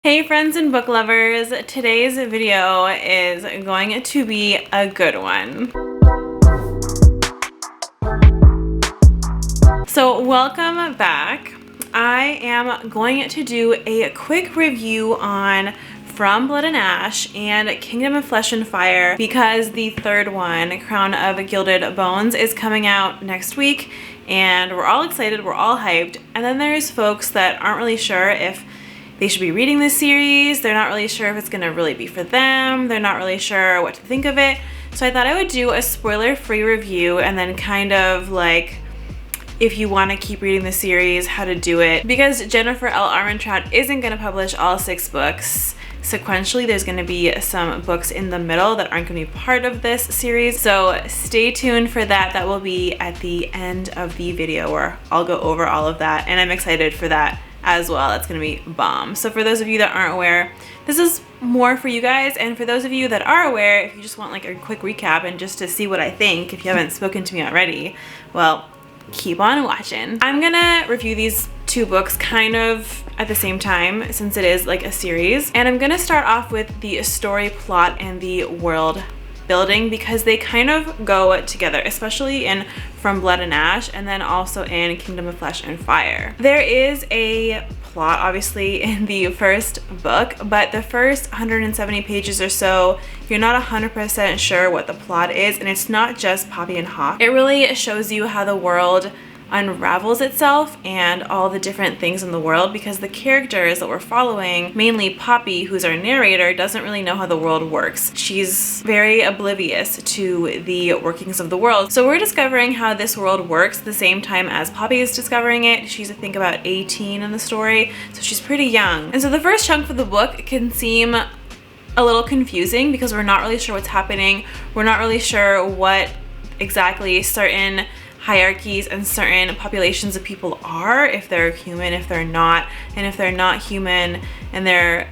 Hey friends and book lovers, today's video is going to be a good one. So welcome back. I am going to do a quick review on From Blood and Ash and Kingdom of Flesh and Fire because the third one, Crown of Gilded Bones, is coming out next week and we're all excited, we're all hyped. And then there's folks that aren't really sure if they should be reading this series. They're not really sure if it's gonna really be for them. They're not really sure what to think of it. So I thought I would do a spoiler-free review and then kind of like, if you wanna keep reading the series, how to do it. Because Jennifer L Armentrout isn't gonna publish all 6 books sequentially. There's gonna be some books in the middle that aren't gonna be part of this series. So stay tuned for that. That will be at the end of the video where I'll go over all of that. And I'm excited for that as well. That's gonna be bomb. So for those of you that aren't aware, this is more for you guys, and for those of you that are aware, if you just want like a quick recap and just to see what I think, if you haven't spoken to me already, well, keep on watching. I'm gonna review these 2 books kind of at the same time since it is like a series, and I'm gonna start off with the story plot and the world building because they kind of go together, especially in From Blood and Ash and then also in Kingdom of Flesh and Fire. There is a plot obviously in the first book, but the first 170 pages or so, you're not 100% sure what the plot is, and it's not just Poppy and Hawk. It really shows you how the world unravels itself and all the different things in the world, because the characters that we're following, mainly Poppy, who's our narrator, doesn't really know how the world works. She's very oblivious to the workings of the world. So we're discovering how this world works at the same time as Poppy is discovering it. She's I think about 18 in the story, so she's pretty young. And so the first chunk of the book can seem a little confusing because we're not really sure what's happening. We're not really sure what exactly certain hierarchies and certain populations of people are, if they're human, if they're not, and if they're not human and they're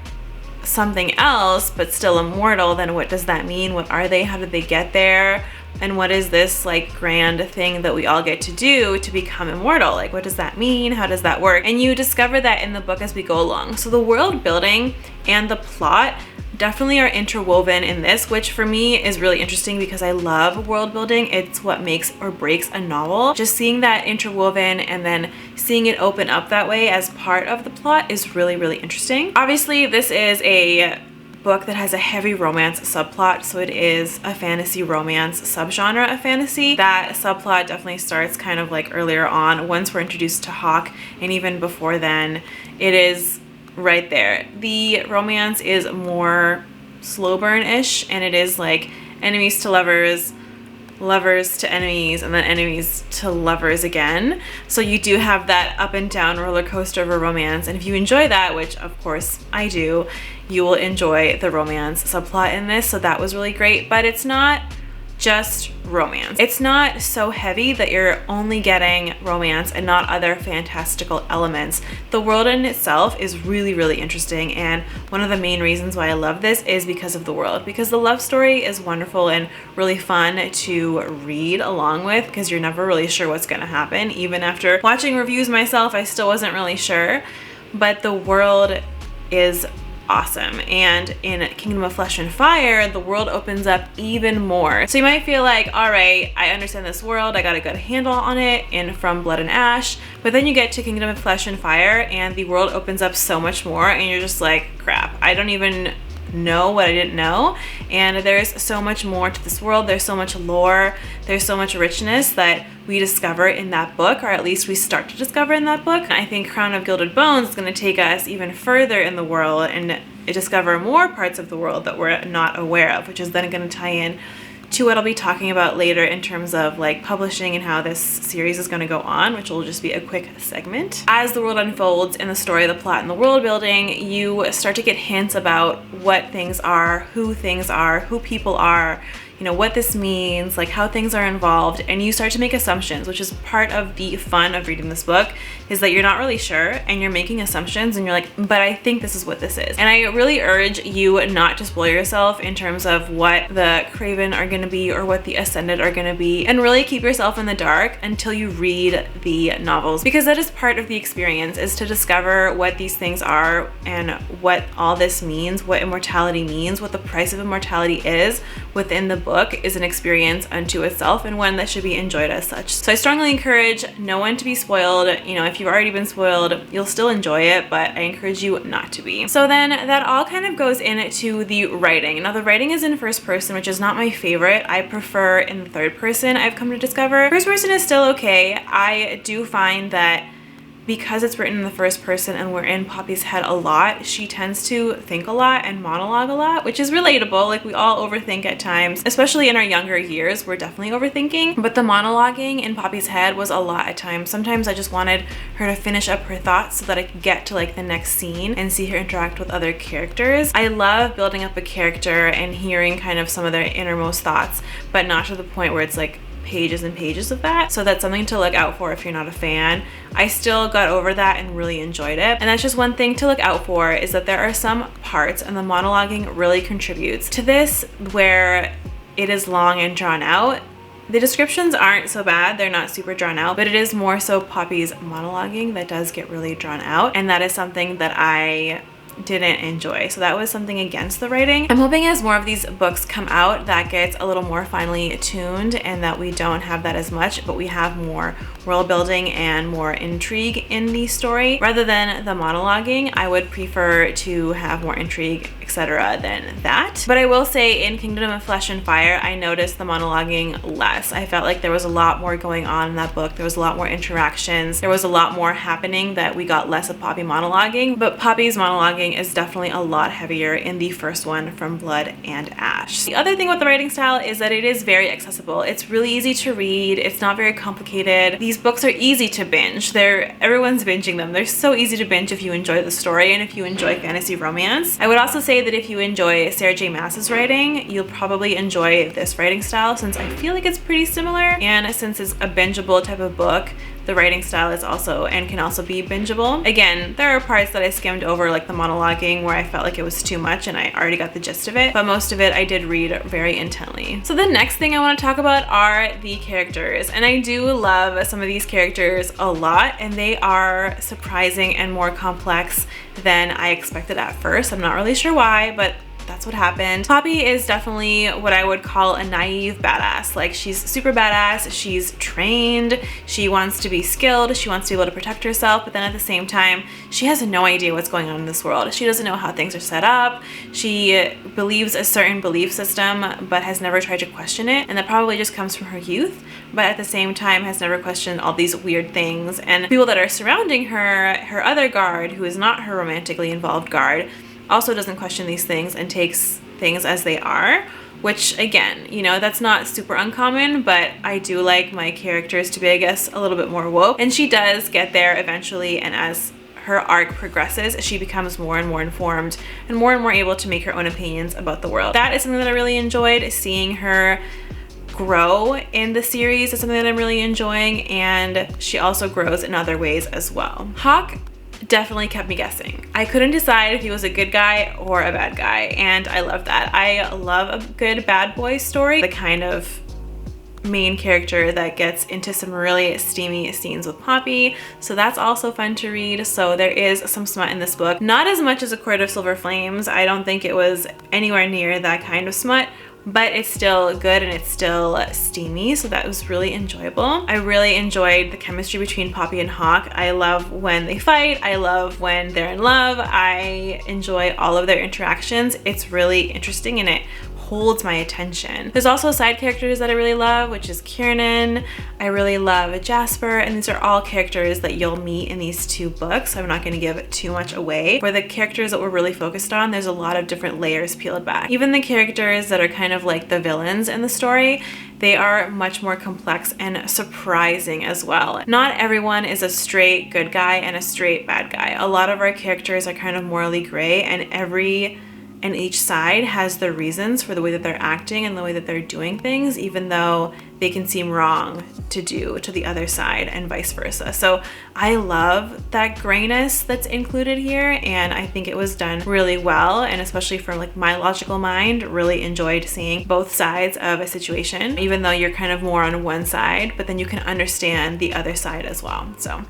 something else but still immortal, then what does that mean? What are they? How did they get there? And what is this like grand thing that we all get to do to become immortal? Like, what does that mean? How does that work? And you discover that in the book as we go along. So the world building and the plot definitely are interwoven in this, which for me is really interesting because I love world building. It's what makes or breaks a novel. Just seeing that interwoven and then seeing it open up that way as part of the plot is really, really interesting. Obviously, this is a book that has a heavy romance subplot, so it is a fantasy romance subgenre of fantasy. That subplot definitely starts kind of like earlier on once we're introduced to Hawk, and even before then it is right there. The romance is more slow burn-ish, and it is like enemies to lovers, lovers to enemies, and then enemies to lovers again. So you do have that up and down roller coaster of a romance, and if you enjoy that, which of course I do, you will enjoy the romance subplot in this. So that was really great, but it's not just romance. It's not so heavy that you're only getting romance and not other fantastical elements. The world in itself is really, really interesting, and one of the main reasons why I love this is because of the world, because the love story is wonderful and really fun to read along with because you're never really sure what's gonna happen. Even after watching reviews myself, I still wasn't really sure, but the world is awesome. And in Kingdom of Flesh and Fire, the world opens up even more. So you might feel like, all right, I understand this world, I got a good handle on it in From Blood and Ash, but then you get to Kingdom of Flesh and Fire and the world opens up so much more and you're just like, crap, I don't even know what I didn't know. And there's so much more to this world. There's so much lore, there's so much richness that we discover in that book, or at least we start to discover in that book. I think Crown of Gilded Bones is going to take us even further in the world and discover more parts of the world that we're not aware of, which is then going to tie in to what I'll be talking about later in terms of like publishing and how this series is going to go on, which will just be a quick segment. As the world unfolds in the story, the plot, and the world building, you start to get hints about what things are, who people are. you know, what this means, like how things are involved, and you start to make assumptions, which is part of the fun of reading this book, is that you're not really sure and you're making assumptions and you're like, but I think this is what this is. And I really urge you not to spoil yourself in terms of what the Craven are going to be or what the Ascended are going to be, and really keep yourself in the dark until you read the novels, because that is part of the experience, is to discover what these things are and what all this means, what immortality means, what the price of immortality is within the book is an experience unto itself, and one that should be enjoyed as such. So I strongly encourage no one to be spoiled. You know, if you've already been spoiled, you'll still enjoy it, but I encourage you not to be. So then that all kind of goes into the writing. Now the writing is in first person, which is not my favorite. I prefer in the third person, I've come to discover. First person is still okay. I do find that because it's written in the first person and we're in Poppy's head a lot, she tends to think a lot and monologue a lot, which is relatable. Like, we all overthink at times, especially in our younger years. We're definitely overthinking, but the monologuing in Poppy's head was a lot at times. Sometimes I just wanted her to finish up her thoughts so that I could get to like the next scene and see her interact with other characters. I love building up a character and hearing kind of some of their innermost thoughts, but not to the point where it's like pages and pages of that. So that's something to look out for if you're not a fan. I still got over that and really enjoyed it. And that's just one thing to look out for, is that there are some parts, and the monologuing really contributes to this, where it is long and drawn out. The descriptions aren't so bad, they're not super drawn out, but it is more so Poppy's monologuing that does get really drawn out, and that is something that I didn't enjoy. So that was something against the writing. I'm hoping as more of these books come out, that gets a little more finely tuned and that we don't have that as much, but we have more world building and more intrigue in the story. Rather than the monologuing, I would prefer to have more intrigue, etc. than that. But I will say in Kingdom of Flesh and Fire, I noticed the monologuing less. I felt like there was a lot more going on in that book. There was a lot more interactions. There was a lot more happening that we got less of Poppy monologuing, but Poppy's monologuing is definitely a lot heavier in the first one, From Blood and Ash. The other thing with the writing style is that it is very accessible. It's really easy to read. It's not very complicated. These books are easy to binge. Everyone's binging them. They're so easy to binge if you enjoy the story and if you enjoy fantasy romance. I would also say that if you enjoy Sarah J Maas's writing, you'll probably enjoy this writing style, since I feel like it's pretty similar, and since it's a bingeable type of book, the writing style is also, and can also be bingeable. Again, there are parts that I skimmed over, like the monologuing, where I felt like it was too much and I already got the gist of it, but most of it I did read very intently. So the next thing I want to talk about are the characters, and I do love some of these characters a lot, and they are surprising and more complex than I expected at first. I'm not really sure why, but that's what happened. Poppy is definitely what I would call a naive badass. Like, she's super badass, she's trained, she wants to be skilled, she wants to be able to protect herself, but then at the same time, she has no idea what's going on in this world. She doesn't know how things are set up. She believes a certain belief system, but has never tried to question it, and that probably just comes from her youth, but at the same time has never questioned all these weird things. And people that are surrounding her, her other guard, who is not her romantically involved guard, also doesn't question these things and takes things as they are, which again, you know, that's not super uncommon, but I do like my characters to be, I guess, a little bit more woke, and she does get there eventually, and as her arc progresses, she becomes more and more informed and more able to make her own opinions about the world. That is something that I really enjoyed. Seeing her grow in the series is something that I'm really enjoying, and she also grows in other ways as well. Hawk definitely kept me guessing. I couldn't decide if he was a good guy or a bad guy, and I love that. I love a good bad boy story, the kind of main character that gets into some really steamy scenes with Poppy, so that's also fun to read. So there is some smut in this book, not as much as A Court of Silver Flames. I don't think it was anywhere near that kind of smut, but it's still good and it's still steamy, so that was really enjoyable. I really enjoyed the chemistry between Poppy and Hawk. I love when they fight. I love when they're in love. I enjoy all of their interactions. It's really interesting and it holds my attention. There's also side characters that I really love, which is Kiernan. I really love Jasper, and these are all characters that you'll meet in these two books, so I'm not going to give too much away. For the characters that we're really focused on, there's a lot of different layers peeled back. Even the characters that are kind of like the villains in the story, they are much more complex and surprising as well. Not everyone is a straight good guy and a straight bad guy. A lot of our characters are kind of morally gray, and every and each side has their reasons for the way that they're acting and the way that they're doing things, even though they can seem wrong to do to the other side and vice versa. So I love that grayness that's included here, and I think it was done really well, and especially from like my logical mind, really enjoyed seeing both sides of a situation, even though you're kind of more on one side, but then you can understand the other side as well. So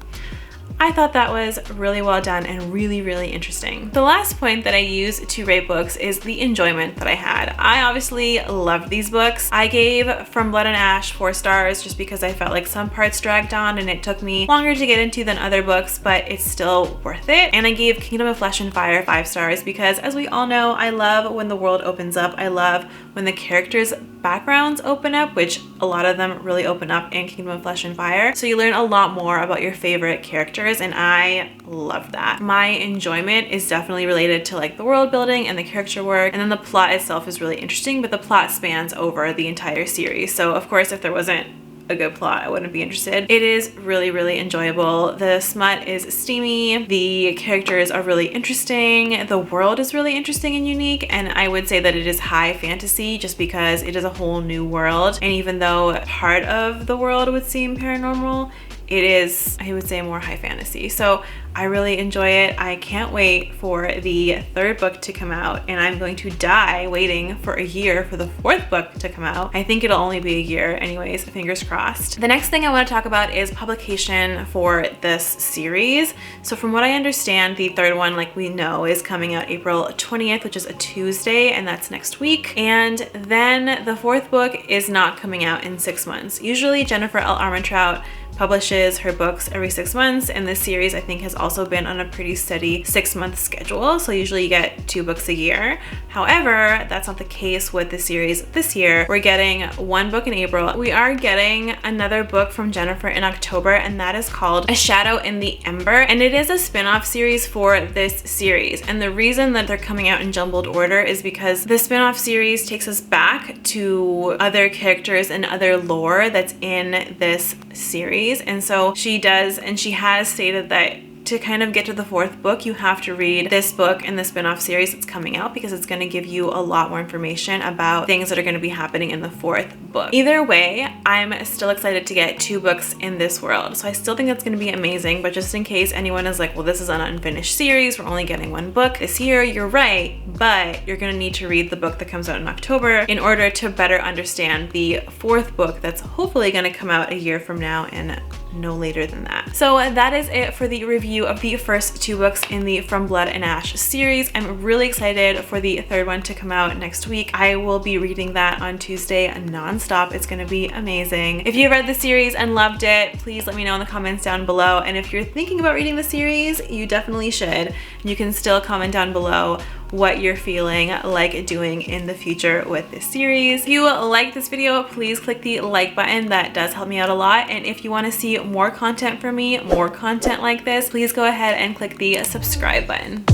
I thought that was really well done and really, really interesting. The last point that I use to rate books is the enjoyment that I had. I obviously loved these books. I gave From Blood and Ash 4 stars just because I felt like some parts dragged on and it took me longer to get into than other books, but it's still worth it. And I gave Kingdom of Flesh and Fire 5 stars because, as we all know, I love when the world opens up. I love when the characters' backgrounds open up, which a lot of them really open up in Kingdom of Flesh and Fire. So you learn a lot more about your favorite characters, and I love that. My enjoyment is definitely related to like the world building and the character work, and then the plot itself is really interesting, but the plot spans over the entire series. So of course, if there wasn't a good plot, I wouldn't be interested. It is really, really enjoyable. The smut is steamy. The characters are really interesting. The world is really interesting and unique. And I would say that it is high fantasy just because it is a whole new world. And even though part of the world would seem paranormal, it is, I would say, more high fantasy. So I really enjoy it. I can't wait for the 3rd book to come out, and I'm going to die waiting for a year for the 4th book to come out. I think it'll only be a year anyways, fingers crossed. The next thing I want to talk about is publication for this series. So from what I understand, the 3rd one, like we know, is coming out April 20th, which is a Tuesday, and that's next week. And then the 4th book is not coming out in 6 months. Usually Jennifer L Armentrout publishes her books every 6 months, and this series I think has also been on a pretty steady 6-month schedule, so usually you get 2 books a year. However, that's not the case with the series this year. We're getting 1 book in April. We are getting another book from Jennifer in October, and that is called A Shadow in the Ember, and it is a spin-off series for this series. And the reason that they're coming out in jumbled order is because the spin-off series takes us back to other characters and other lore that's in this series. And so she does, and she has stated that to kind of get to the 4th book, you have to read this book and the spin-off series that's coming out, because it's going to give you a lot more information about things that are going to be happening in the 4th book. Either way, I'm still excited to get 2 books in this world. So I still think that's going to be amazing, but just in case anyone is like, well, this is an unfinished series, we're only getting 1 book this year, you're right, but you're going to need to read the book that comes out in October in order to better understand the 4th book that's hopefully going to come out a year from now and no later than that. So that is it for the review of the first 2 books in the From Blood and Ash series. I'm really excited for the 3rd one to come out next week. I will be reading that on Tuesday non-stop. It's gonna be amazing. If you read the series and loved it, please let me know in the comments down below. And if you're thinking about reading the series, you definitely should. You can still comment down below what you're feeling like doing in the future with this series. If you like this video, please click the like button. That does help me out a lot. And if you want to see more content from me, more content like this, please go ahead and click the subscribe button.